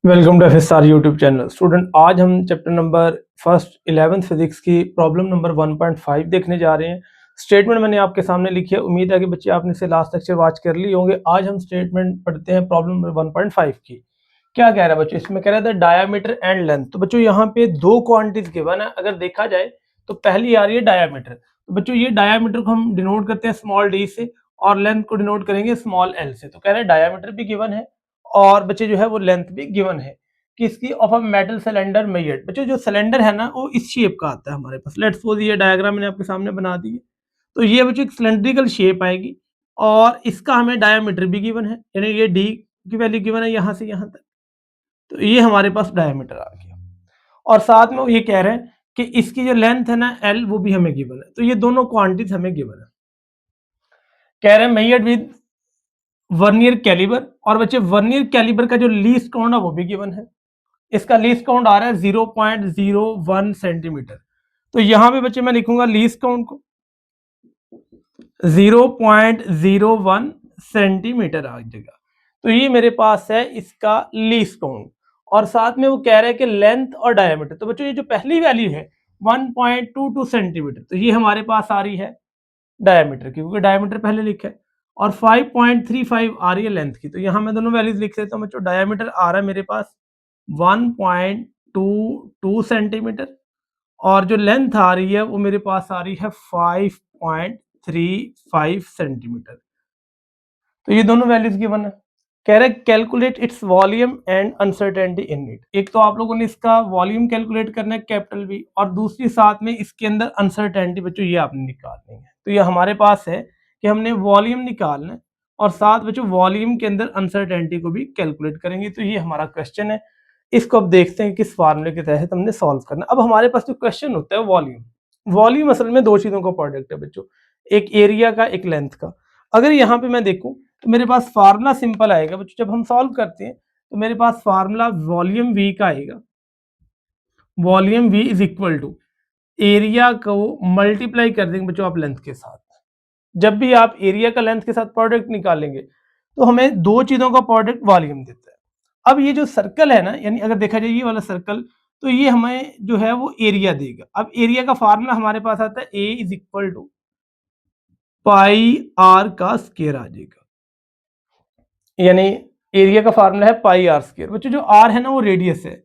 Welcome to FSR YouTube channel. Student, आज हम chapter number first 11th physics की problem number 1.5 देखने जा रहे हैं। स्टेटमेंट मैंने आपके सामने लिखी है। उम्मीद है कि बच्चे आपने इसे लास्ट लेक्चर वॉच कर ली होंगे। आज हम स्टेटमेंट पढ़ते हैं प्रॉब्लम नंबर 1.5 की। क्या कह रहा है बच्चों? इसमें कह रहा था डायामीटर एंड लेंथ। तो बच्चों यहाँ पे दो क्वांटिटीज गिवन है। अगर देखा जाए तो पहली आ रही है डायामीटर। तो बच्चों ये डायामीटर को हम डिनोट करते हैं स्मॉल डी से और लेंथ को डिनोट करेंगे स्मॉल एल से। तो कह रहे हैं डायामीटर भी गिवन है और बच्चे जो है वो लेंथ भी गिवन है किसकी, of a metal cylinder measured. बच्चों जो सिलेंडर है ना वो इस शेप का आता है हमारे पास। लेट्स सपोज ये डायग्राम मैंने आपके सामने बना दी है। तो ये बच्चों एक सिलेंड्रिकल शेप आएगी और इसका हमें डायमीटर भी गिवन है, यानी ये डी की वैल्यू गिवन है यहाँ से यहाँ तक। तो ये हमारे पास डायमीटर आ गया और साथ में वो ये कह रहे हैं कि इसकी जो लेंथ है ना एल वो भी हमें गिवन है। तो ये दोनों क्वांटिटीज हमें गिवन है। कह रहे हैं मेजर्ड विद वर्नियर कैलिबर। और बच्चे वर्नियर कैलिबर का जो लीस्ट काउंट है वो भी गिवन है। इसका लीस्ट काउंट आ रहा है 0.01 सेंटीमीटर। तो यहां पे बच्चे मैं लिखूंगा लीस्ट काउंट को 0.01 सेंटीमीटर आ जाएगा। तो ये मेरे पास है इसका लीस्ट काउंट। और साथ में वो कह रहे हैं कि लेंथ और डायमीटर। तो बच्चों ये जो पहली वैल्यू है 1.22 सेंटीमीटर, तो ये हमारे पास आ रही है डायमीटर की, क्योंकि डायमीटर पहले लिखा है। और 5.35 आ रही है लेंथ की। तो यहां मैं दोनों वैल्यूज लिख देता हूं बच्चों। डायमीटर आ रहा है मेरे पास 1.22 सेंटीमीटर और जो लेंथ आ रही है वो मेरे पास आ रही है 5.35 सेंटीमीटर। तो ये दोनों वैल्यूज गिवन है। कह रहे calculate its volume and uncertainty in it. एक तो आप लोगों ने इसका वॉल्यूम कैलकुलेट करना है कैपिटल वी, और दूसरी साथ में इसके अंदर अनसर्टेनिटी बच्चों ये आपने निकालनी है। तो ये हमारे पास है कि हमने वॉल्यूम निकालना है और साथ बच्चों वॉल्यूम के अंदर अनसर्टेनिटी को भी कैलकुलेट करेंगे। तो ये हमारा क्वेश्चन है। इसको अब देखते हैं किस फार्मूले के तहत हमने सॉल्व करना। अब हमारे पास जो क्वेश्चन होता है वॉल्यूम, वॉल्यूम असल में दो चीजों का प्रोडक्ट है बच्चों, एक एरिया का एक लेंथ का। अगर यहाँ पे मैं देखूं तो मेरे पास फार्मूला सिंपल आएगा बच्चों। जब हम सॉल्व करते हैं तो मेरे पास फार्मूला वॉल्यूम वी का आएगा। Volume V is equal to area को मल्टीप्लाई कर देंगे बच्चों आप लेंथ के साथ। जब भी आप एरिया का लेंथ के साथ प्रोडक्ट निकालेंगे तो हमें दो चीजों का प्रोडक्ट वॉल्यूम देता है। अब ये जो सर्कल है ना, यानी अगर देखा जाए ये वाला सर्कल, तो ये हमें जो है वो एरिया देगा। अब एरिया का फार्मूला हमारे पास आता है A is equal to pi R का स्क्वायर आ जाएगा। यानी एरिया का फार्मूला है पाई आर स्क्वायर। बच्चों जो आर है ना वो रेडियस है,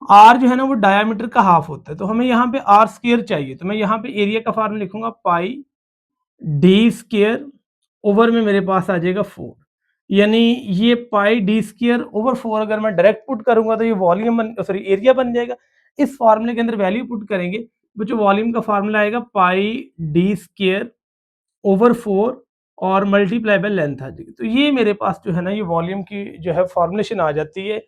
आर जो है ना वो डायमीटर का हाफ होता है। तो हमें यहाँ पे आर स्क्वायर चाहिए। तो मैं यहाँ पे एरिया का फार्मूला लिखूंगा पाई डी स्क्वायर ओवर में मेरे पास आ जाएगा 4। यानी ये पाई डी स्क्वायर ओवर 4 अगर मैं डायरेक्ट पुट करूंगा तो ये वॉल्यूम सॉरी एरिया बन जाएगा। इस फार्मूले के अंदर वैल्यू पुट करेंगे बच्चों, वॉल्यूम का फार्मूला आएगा पाई डी स्क्वायर ओवर 4 और मल्टीप्लाई बाय लेंथ आ जाएगी। तो ये मेरे पास जो है ना ये वॉल्यूम की जो है फॉर्मुलेशन आ जाती है।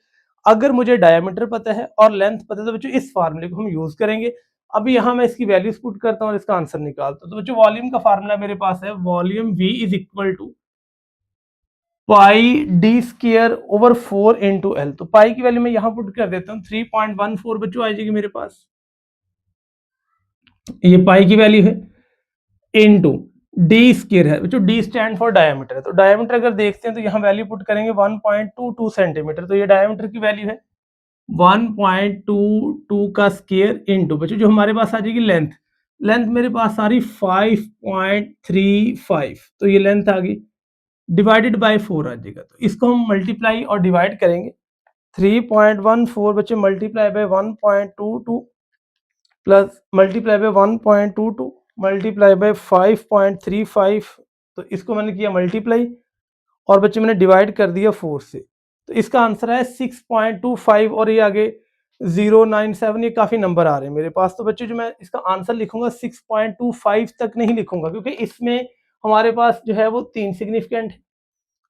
अगर मुझे डायमीटर पता है और लेंथ पता है तो बच्चों इस फार्मूले को हम यूज करेंगे। अभी यहाँ मैं इसकी वैल्यूज पुट करता हूँ और इसका आंसर निकालता हूँ। तो बच्चों वॉल्यूम का फार्मूला मेरे पास है volume V is equal to pi D square over 4 into L. तो पाई की वैल्यू मैं यहाँ पुट कर देता हूँ 3.14 बच्चों आ जाएगी मेरे पास। ये पाई की वैल्यू है इनटू डी स्क्वायर है बच्चों, डी स्टैंड फॉर डायमीटर है। तो डायमीटर अगर देखते हैं तो यहाँ वैल्यू पुट करेंगे 1.22 सेंटीमीटर। तो ये डायमीटर की वैल्यू है 1.22 का स्क्वायर इनटू बच्चों जो हमारे पास आ जाएगी लेंथ। लेंथ मेरे पास आ रही 5.35। तो ये लेंथ आ गई डिवाइडेड बाय 4 आ जाएगा। तो इसको हम मल्टीप्लाई और डिवाइड करेंगे। 3.14 बच्चे multiply by 1.22 plus multiply by 1.22 multiply by 5.35। तो इसको मैंने किया मल्टीप्लाई और बच्चे मैंने डिवाइड कर दिया 4 से। तो इसका आंसर है 6.25 और ये आगे 097। ये काफी नंबर आ रहे हैं मेरे पास। तो बच्चे जो मैं इसका आंसर लिखूंगा 6.25 तक नहीं लिखूंगा, क्योंकि इसमें हमारे पास जो है वो 3 सिग्निफिकेंट है,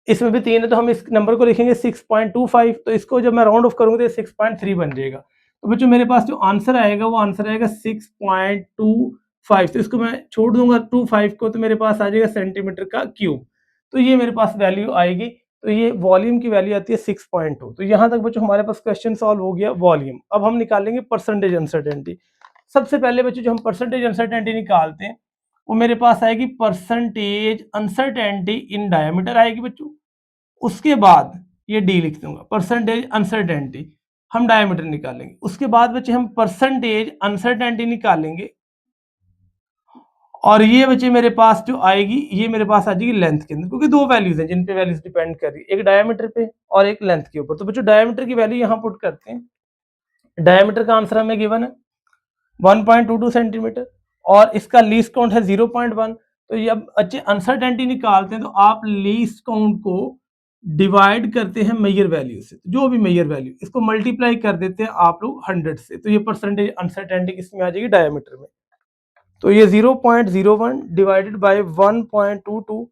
इसमें भी 3 है। तो हम इस नंबर को लिखेंगे 6.25। तो इसको जब मैं राउंड ऑफ करूंगा तो 6.3 बन जाएगा। तो बच्चों मेरे पास जो आंसर आएगा वो आंसर आएगा 6.25। तो इसको मैं छोड़ दूंगा 25 को, तो मेरे पास आ जाएगा सेंटीमीटर का क्यूब। तो ये मेरे पास वैल्यू आएगी। तो ये वॉल्यूम की वैल्यू आती है 6.2। तो यहाँ तक बच्चों हमारे पास क्वेश्चन सॉल्व हो गया वॉल्यूम। अब हम निकालेंगे परसेंटेज अनसर्टेनिटी। सबसे पहले बच्चों जो हम परसेंटेज अनसर्टेनिटी निकालते हैं वो मेरे पास आएगी परसेंटेज अनसर्टेनिटी इन डायमीटर आएगी बच्चों। उसके बाद ये डी लिख दूंगा। परसेंटेज अनसर्टेनिटी हम डायमीटर निकालेंगे। उसके बाद बच्चे हम परसेंटेज अनसर्टेनिटी निकालेंगे और ये बच्चे मेरे पास जो आएगी ये मेरे पास आ जाएगी लेंथ के अंदर, क्योंकि दो वैल्यूज हैं जिन पे वैल्यूज डिपेंड कर रही है, एक डायमीटर पे और एक लेंथ के ऊपर। तो बच्चों डायमीटर की वैल्यू यहाँ पुट करते हैं। डायमीटर का आंसर हमें गिवन है 1.22 सेंटीमीटर और इसका लीस्ट काउंट है 0.1। तो ये अब अच्छे अनसर्टेनिटी निकालते हैं तो आप लीस्ट काउंट को डिवाइड करते हैं मेजर वैल्यू से, जो भी मेजर वैल्यू इसको मल्टीप्लाई कर देते हैं आप लोग 100 से। तो ये परसेंटेज अनसर्टेनिटी किसमें आ जाएगी? डायमीटर में। तो ये 0.01 डिवाइडेड बाय 1.22,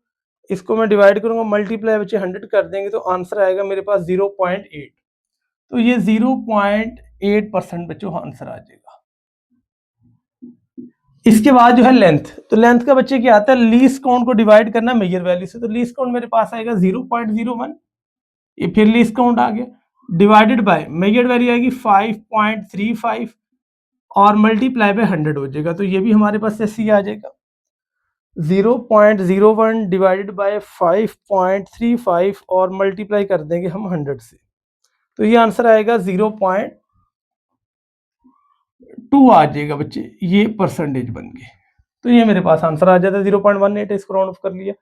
इसको मैं डिवाइड करूंगा मल्टीप्लाई बच्चे 100 कर देंगे तो आंसर आएगा मेरे पास 0.8। तो ये 0.8% बच्चों आंसर आ जाएगा। इसके बाद जो है लेंथ, तो लेंथ का बच्चे क्या आता है? लीस्ट काउंट को डिवाइड करना मेजर वैल्यू से। तो लीस्ट काउंट मेरे पास आएगा 0.01, ये फिर लीस्ट काउंट आ गया, डिवाइडेड बाय मेजर वैल्यू आएगी 5.35 और मल्टीप्लाई बाय 100 हो जाएगा। तो ये भी हमारे पास ऐसे ही आ जाएगा 0.01 डिवाइडेड बाय 5.35 और मल्टीप्लाई कर देंगे हम 100 से। तो ये आंसर आएगा 0.2 आ जाएगा बच्चे, ये परसेंटेज बन गए। तो ये मेरे पास आंसर आ जाता है 0.18, इसको राउंड ऑफ कर लिया।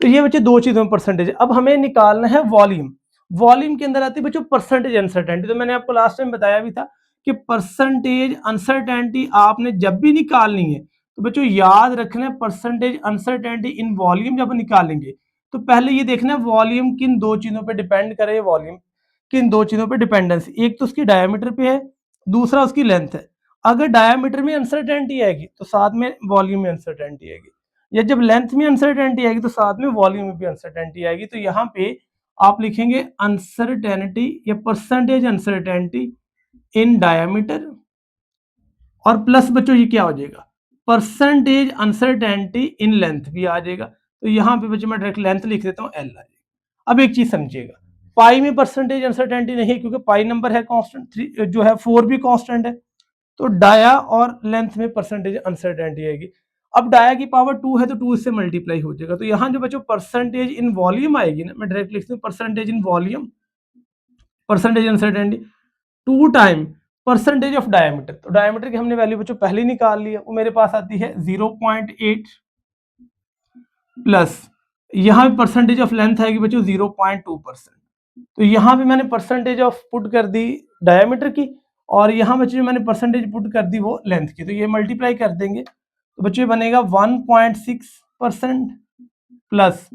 तो ये बच्चे दो चीजों में परसेंटेज। अब हमें निकालना है वॉल्यूम। वॉल्यूम के अंदर आती है बच्चों परसेंटेज अनसर्टेनिटी। तो मैंने आपको लास्ट टाइम बताया भी था कि परसेंटेज अनसर्टेनिटी आपने जब भी निकालनी है तो बच्चों याद रखना है परसेंटेज अनसर्टेनिटी इन वॉल्यूम जब निकालेंगे तो पहले ये देखना है वॉल्यूम किन दो चीजों पे डिपेंड करे। वॉल्यूम किन दो चीजों पे डिपेंडेंस, एक तो उसकी डायमीटर पे है, दूसरा उसकी लेंथ है। अगर डायमीटर में अनसर्टेनिटी आएगी तो साथ में वॉल्यूम में अनसर्टेनिटी आएगी, या जब लेंथ में अनसर्टेनिटी आएगी तो साथ में वॉल्यूम में भी अनसर्टेनिटी आएगी। तो यहाँ पे आप लिखेंगे अनसर्टेनिटी या परसेंटेज अनसर्टेनिटी इन डायमीटर और प्लस बच्चों ये क्या हो जाएगा? परसेंटेज अनसर्टेनिटी इन लेंथ भी आ जाएगा। तो यहाँ पे बच्चों मैं डायरेक्ट लेंथ लिख देता हूँ, एल आ जाएगा। अब एक चीज समझिएगा, पाई में परसेंटेज अनसर्टेनिटी नहीं है क्योंकि पाई नंबर है कांस्टेंट, जो है 4 भी कांस्टेंट है। तो डाया और लेंथ में परसेंटेज अनसर्टेनिटी आएगी। अब डाया की पावर 2 है तो 2 इससे मल्टीप्लाई हो जाएगा। तो यहाँ जो बच्चों परसेंटेज इन वॉल्यूम आएगी ना, मैं डायरेक्ट लिखता हूँ percentage in volume, percentage uncertainty 2 time percentage of diameter. तो डायमीटर की हमने वैल्यू बच्चों पहले ही निकाल लिया, वो मेरे पास आती है 0.8 प्लस यहाँ पे परसेंटेज ऑफ लेंथ आएगी बच्चों 0.2%। तो यहाँ पे मैंने परसेंटेज ऑफ पुट कर दी डायमीटर की और यहाँ बच्चों मैंने परसेंटेज पुट कर दी वो लेंथ की। तो ये मल्टीप्लाई कर देंगे तो बच्चों बनेगा 1.6% प्लस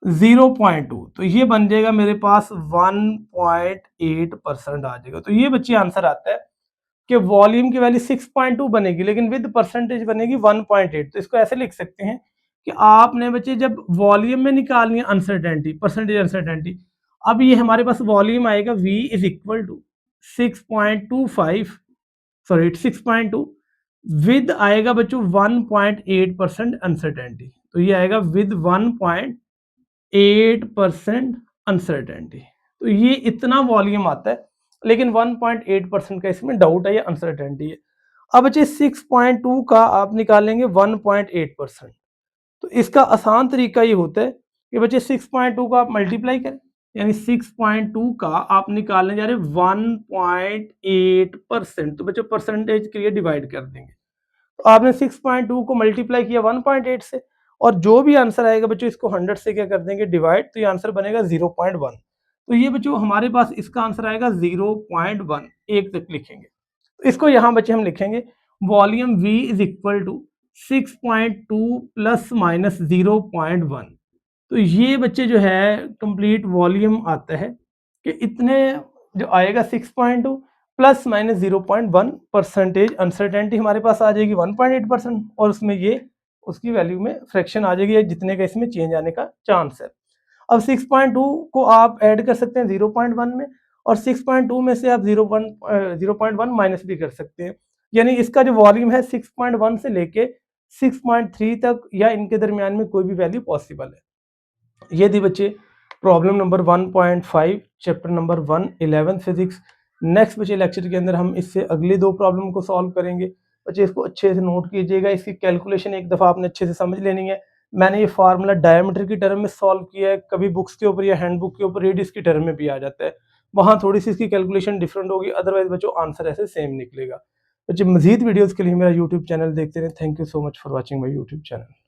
0.2, तो ये बन जाएगा मेरे पास 1.8% आ जाएगा। तो ये बच्चे आंसर आता है कि वॉल्यूम की वैल्यू 6.2 बनेगी लेकिन विद परसेंटेज बनेगी 1.8। तो इसको ऐसे लिख सकते हैं कि आपने बच्चे जब वॉल्यूम में निकालनी है अनसर्टेनिटी, परसेंटेज अनसर्टेनिटी, अब ये हमारे पास वॉल्यूम आएगा V is equal to 6.25, sorry 6.2 with आएगा बच्चों 1.8% अनसर्टेनिटी। तो ये आएगा विद 1.8% अनसर्टेनिटी। तो ये इतना वॉल्यूम आता है लेकिन 1.8% का इसमें डाउट है या अनसर्टेनिटी है। अब बच्चे 6.2 का आप निकालेंगे 1.8%। तो इसका आसान तरीका ये होता है कि बच्चे 6.2 का आप मल्टीप्लाई करें, यानी 6.2 का आप निकालने जा रहे 1.8%। तो बच्चों परसेंटेज के लिए डिवाइड कर देंगे। तो आपने 6.2 को मल्टीप्लाई किया 1.8 से और जो भी आंसर आएगा बच्चों इसको 100 से क्या कर देंगे डिवाइड, तो ये आंसर बनेगा 0.1। तो ये बच्चों हमारे पास इसका आंसर आएगा 0.1, एक तक लिखेंगे। तो इसको यहाँ बच्चे हम लिखेंगे volume V is equal to 6.2 plus minus 0.1। तो ये बच्चे जो है कंप्लीट वॉल्यूम आता है कि इतने जो आएगा 6.2 प्लस माइनस 0.1 परसेंटेज अनसर्टेनिटी हमारे पास आ जाएगी 1.8% और उसमें ये उसकी वैल्यू में फ्रैक्शन आ जाएगी जितने का इसमें चेंज आने का चांस है। अब 6.2 को आप ऐड कर सकते हैं 0.1 में और 6.2 में से आप 0.1 माइनस भी कर सकते हैं, यानी इसका जो वॉल्यूम है 6.1 से लेके 6.3 तक या इनके दरमियान में कोई भी वैल्यू पॉसिबल है। ये थी बच्चे problem number 1.5 chapter number 1 11th physics. Next बच्चे लेक्चर के अंदर हम इससे अगले दो प्रॉब्लम को सॉल्व करेंगे। बच्चे इसको अच्छे से नोट कीजिएगा, इसकी कैलकुलेशन एक दफ़ा आपने अच्छे से समझ लेनी है। मैंने ये फार्मूला डायमीटर की टर्म में सॉल्व किया है, कभी बुक्स के ऊपर या हैंडबुक के ऊपर रेडियस की टर्म में भी आ जाता है। वहाँ थोड़ी-सी इसकी कैलकुलेशन डिफरेंट होगी, अदरवाइज़ बच्चों आंसर ऐसे सेम निकलेगा। बच्चों मज़ीद वीडियोज़ के लिए मेरा यूट्यूब चैनल देखते रहें। Thank you so much for watching my YouTube channel.